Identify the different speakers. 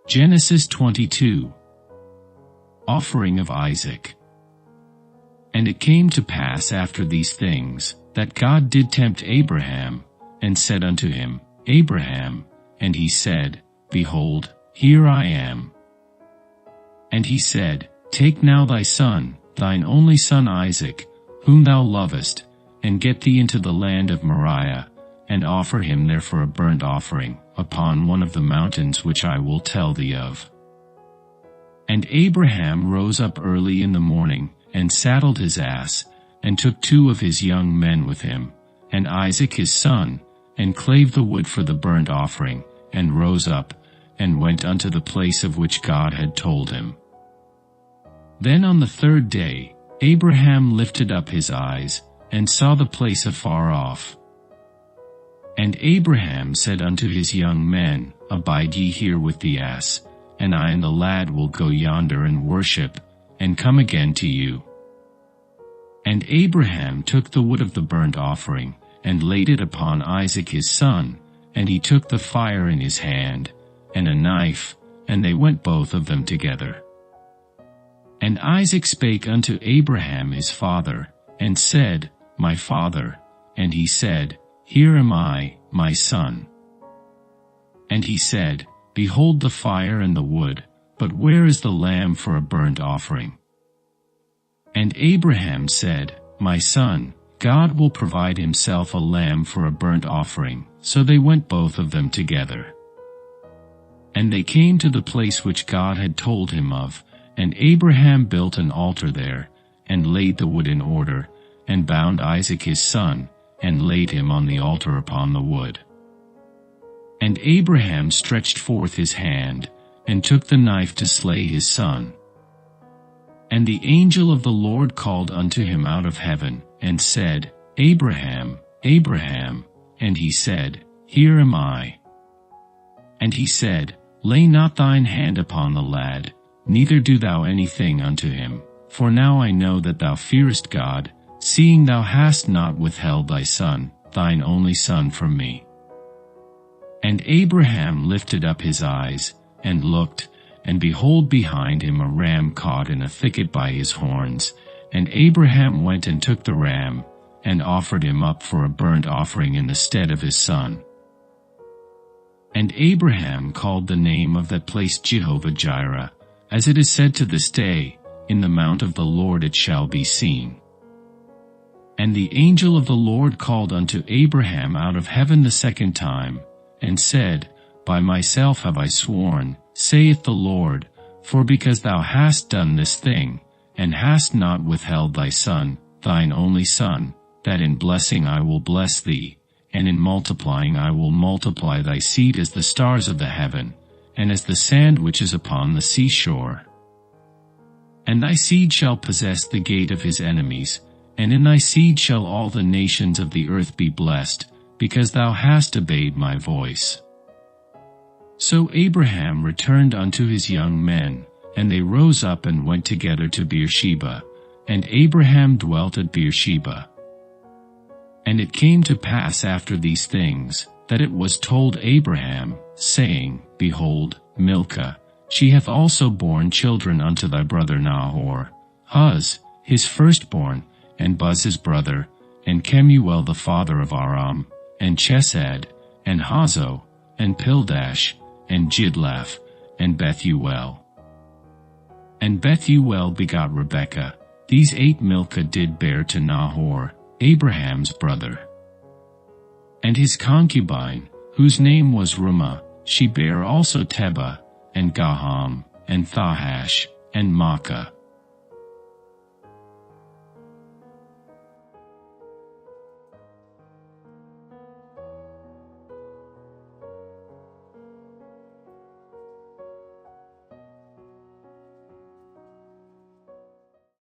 Speaker 1: Genesis 22. Offering of Isaac. And it came to pass after these things, that God did tempt Abraham, and said unto him, Abraham. And he said, Behold, here I am. And he said, Take now thy son, thine only son Isaac, whom thou lovest, and get thee into the land of Moriah, and offer him there for a burnt offering, upon one of the mountains which I will tell thee of. And Abraham rose up early in the morning, and saddled his ass, and took 2 of his young men with him, and Isaac his son, and clave the wood for the burnt offering, and rose up, and went unto the place of which God had told him. Then on the 3rd day, Abraham lifted up his eyes, and saw the place afar off. And Abraham said unto his young men, Abide ye here with the ass, and I and the lad will go yonder and worship, and come again to you. And Abraham took the wood of the burnt offering, and laid it upon Isaac his son, and he took the fire in his hand, and a knife, and they went both of them together. And Isaac spake unto Abraham his father, and said, My father. And he said, Here am I, my son. And he said, Behold the fire and the wood, but where is the lamb for a burnt offering? And Abraham said, My son, God will provide himself a lamb for a burnt offering. So they went both of them together. And they came to the place which God had told him of, and Abraham built an altar there, and laid the wood in order, and bound Isaac his son, and laid him on the altar upon the wood. And Abraham stretched forth his hand, and took the knife to slay his son. And the angel of the Lord called unto him out of heaven, and said, Abraham, Abraham. And he said, Here am I. And he said, Lay not thine hand upon the lad, neither do thou anything unto him, for now I know that thou fearest God, seeing thou hast not withheld thy son, thine only son, from me. And Abraham lifted up his eyes, and looked, and behold behind him a ram caught in a thicket by his horns. And Abraham went and took the ram, and offered him up for a burnt offering in the stead of his son. And Abraham called the name of that place Jehovah-Jireh, as it is said to this day, In the mount of the Lord it shall be seen. And the angel of the Lord called unto Abraham out of heaven the 2nd time, and said, By myself have I sworn, saith the Lord, for because thou hast done this thing, and hast not withheld thy son, thine only son, that in blessing I will bless thee, and in multiplying I will multiply thy seed as the stars of the heaven, and as the sand which is upon the seashore. And thy seed shall possess the gate of his enemies, and in thy seed shall all the nations of the earth be blessed, because thou hast obeyed my voice. So Abraham returned unto his young men, and they rose up and went together to Beersheba, and Abraham dwelt at Beersheba. And it came to pass after these things, that it was told Abraham, saying, Behold, Milcah, she hath also borne children unto thy brother Nahor, Huz, his firstborn, and Buz his brother, and Kemuel the father of Aram, and Chesed, and Hazo, and Pildash, and Jidlaph, and Bethuel. And Bethuel begot Rebekah. These 8 Milcah did bear to Nahor, Abraham's brother. And his concubine, whose name was Rumah, she bare also Tebah, and Gaham, and Thahash, and Maacah.